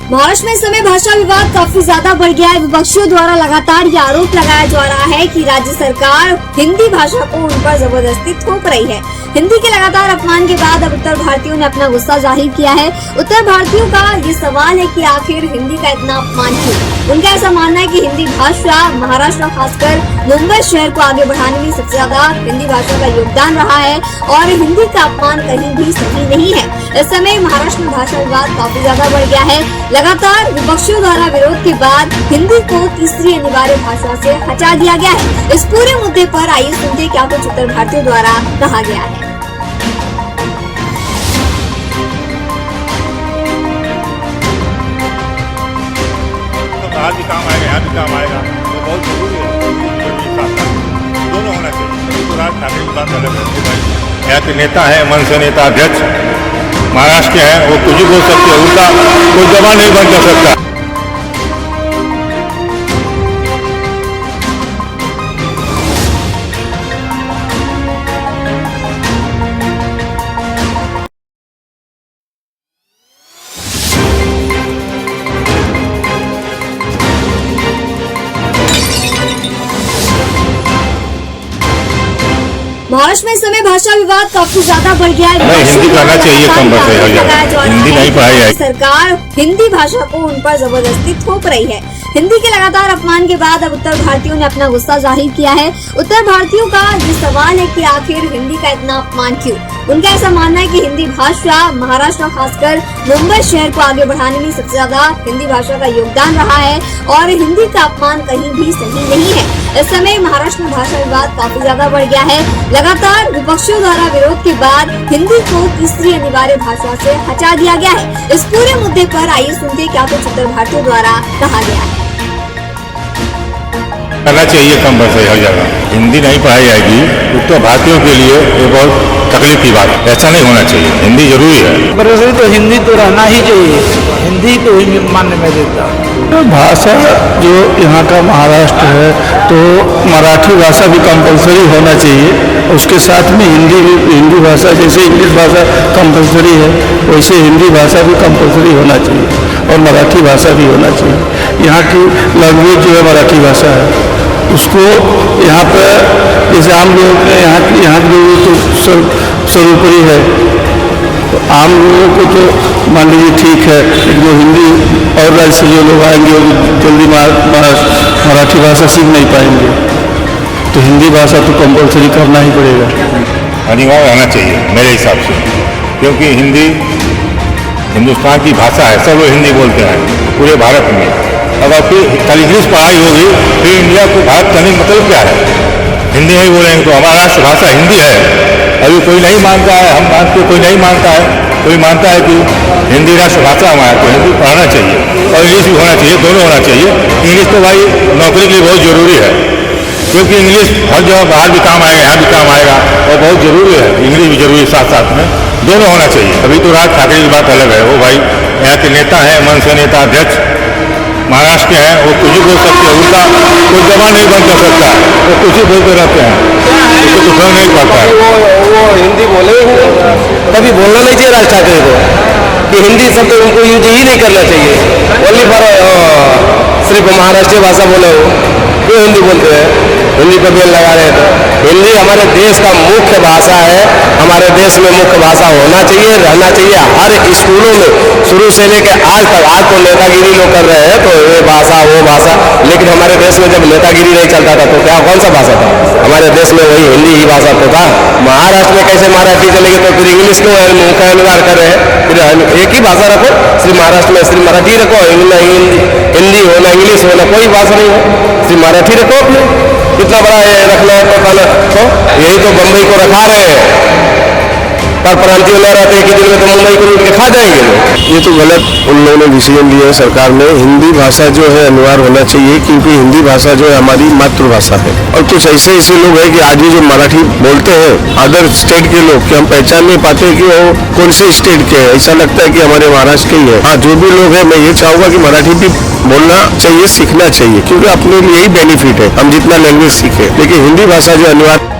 महाराष्ट्र में इस समय भाषा विवाद काफी ज्यादा बढ़ गया है। विपक्षियों द्वारा लगातार ये आरोप लगाया जा रहा है कि राज्य सरकार हिंदी भाषा को उन पर जबरदस्ती थोप रही है। हिंदी के लगातार अपमान के बाद अब उत्तर भारतीयों ने अपना गुस्सा जाहिर किया है। उत्तर भारतीयों का ये सवाल है कि आखिर हिंदी का इतना अपमान क्यों। उनका ऐसा मानना है कि हिंदी भाषा महाराष्ट्र खासकर मुंबई शहर को आगे बढ़ाने में सबसे ज्यादा हिंदी भाषा का योगदान रहा है और हिंदी का अपमान कहीं भी सही नहीं है। इस समय महाराष्ट्र में भाषा विवाद काफी ज्यादा बढ़ गया है। लगातार विपक्षियों द्वारा विरोध के बाद हिंदी को तीसरी अनिवार्य भाषा से हटा दिया गया है। इस पूरे मुद्दे पर आइए सुनते क्या कुछ उत्तर भारतीयों द्वारा कहा गया है। बाहर भी काम आएगा, यहाँ भी काम आएगा, तो बहुत जरूरी है। दोनों होना चाहिए। तो राज ठाकरे की बात अलग है भाई, यहाँ के नेता है, मनसे नेता अध्यक्ष महाराष्ट्र के हैं, वो कुछ भी बोल सकते हैं, उनका कोई जबान नहीं बंद कर सकता। महाराष्ट्र में इस समय भाषा विवाद काफी ज्यादा बढ़ गया है। नहीं, हिंदी करना चाहिए कंपलसरी। हिंदी नहीं पढ़ाई है। सरकार हिंदी भाषा को उन पर जबरदस्ती थोप रही है। हिंदी के लगातार अपमान के बाद अब उत्तर भारतीयों ने अपना गुस्सा जाहिर किया है। उत्तर भारतीयों का ये सवाल है कि आखिर हिंदी का इतना अपमान क्यों। उनका ऐसा मानना है कि हिंदी भाषा महाराष्ट्र खासकर मुंबई शहर को आगे बढ़ाने में सबसे ज्यादा हिंदी भाषा का योगदान रहा है और हिंदी का अपमान कहीं भी सही नहीं है। इस समय महाराष्ट्र में भाषा विवाद काफी ज्यादा बढ़ गया है। लगातार विपक्षियों द्वारा विरोध के बाद हिंदी को तीसरी अनिवार्य भाषा से हटा दिया गया है। इस पूरे मुद्दे पर आइए सुनते क्या कुछ उत्तर भारतीयों द्वारा कहा गया है। करना चाहिए कंपलसरी हर जगह। हिंदी नहीं पढ़ाई जाएगी उत्तर भारतीयों के लिए ये बहुत तकलीफ की बात है। ऐसा नहीं होना चाहिए। हिंदी जरूरी है। कंपलसरी तो हिंदी तो रहना ही चाहिए। हिंदी को ही मान्य मैं देता हूँ। भाषा जो यहाँ का महाराष्ट्र है तो मराठी भाषा भी कंपलसरी होना चाहिए। उसके साथ में हिंदी भाषा जैसे इंग्लिश भाषा कंपलसरी है वैसे हिंदी भाषा भी कंपलसरी होना चाहिए और मराठी भाषा भी होना चाहिए। यहाँ की लैंग्वेज जो है मराठी भाषा है उसको यहाँ पर जैसे आम लोग यहाँ के लोगों तो सर्वोपरि है, तो आम लोगों को तो मान लीजिए ठीक है, लेकिन जो हिंदी और राज्य से जो लोग आएंगे वो जल्दी मराठी भाषा सीख नहीं पाएंगे, तो हिंदी भाषा तो कंपलसरी करना ही पड़ेगा। अनिवार्य रहना चाहिए मेरे हिसाब से, क्योंकि हिंदी हिंदुस्तान की भाषा है। सब लोग हिंदी बोलते हैं पूरे भारत में। अगर फिर कल इंग्लिश पढ़ाई होगी फिर इंडिया को भारत करने का मतलब क्या है। हिंदी नहीं बोलेंगे तो हमारा राष्ट्रभाषा हिंदी है। अभी कोई नहीं मानता है, हम मानते, कोई नहीं मानता है, कोई मानता है कि हिंदी राष्ट्रभाषा हमारा, तो हिंदी पढ़ाना चाहिए और इंग्लिश भी होना चाहिए, दोनों होना चाहिए। इंग्लिश तो भाई नौकरी के लिए बहुत जरूरी है, क्योंकि इंग्लिश हर जगह बाहर भी काम आएगा, यहाँ भी काम आएगा और बहुत जरूरी है। इंग्लिश भी जरूरी है, साथ साथ में दोनों होना चाहिए। अभी तो राज ठाकरे की बात अलग है, वो भाई यहाँ के नेता है, मनसे नेता अध्यक्ष महाराष्ट्र के हैं, वो कुछ भी बोल सकते हैं, उनका कोई जबान नहीं बंद कर सकता, वो कुछ ही बोलते रहते हैं, उसको तो फर्क नहीं पड़ता है। वो हिंदी बोले कभी बोलना नहीं चाहिए राज ठाकरे को कि हिंदी शब्द उनको यूज ही नहीं करना चाहिए। ओनली फॉर सिर्फ महाराष्ट्रीय भाषा बोले हो, क्यों हिंदी बोलते हैं, हिंदी पर बेल लगा रहे थे। हिंदी हमारे देश का मुख्य भाषा है। हमारे देश में मुख्य भाषा होना चाहिए, रहना चाहिए। हर स्कूलों में शुरू से लेकर आज तक, आज तो नेतागिरी लोग कर रहे हैं तो ये भाषा वो भाषा, लेकिन हमारे देश में जब नेतागिरी नहीं चलता था तो क्या कौन सा भाषा था हमारे देश में? वही हिंदी ही भाषा तो था। महाराष्ट्र में कैसे मराठी चलेगी तो फिर इंग्लिश को मुख्य अनिवार्य कर रहे हैं। फिर एक ही भाषा रखो, सिर्फ महाराष्ट्र में सिर्फ मराठी रखो, हिंदी हो ना इंग्लिश हो ना कोई भाषा नहीं हो, सिर्फ मराठी रखो। कितना बड़ा रखना है पता तो यही तो बम्बई को रखा रहे हैं, पर प्रांतीय न रहते कि दिन में तो मुंबई को लूट के खा जाएंगे लोग। ये तो गलत उन लोगों ने डिसीजन लिया है सरकार ने। हिंदी भाषा जो है अनिवार्य होना चाहिए, क्योंकि हिंदी भाषा जो है हमारी मातृभाषा है। और कुछ ऐसे लोग हैं कि आज भी जो मराठी बोलते हैं अदर स्टेट के लोग, कि हम पहचान नहीं पाते कि वो कौन से स्टेट के हैं। ऐसा लगता है कि हमारे महाराष्ट्र के ही है। हाँ, जो भी लोग हैं, मैं ये चाहूँगा कि मराठी भी बोलना चाहिए, सीखना चाहिए, क्योंकि अपने लिए ही बेनिफिट है हम जितना लैंग्वेज सीखे, लेकिन हिंदी भाषा जो अनिवार्य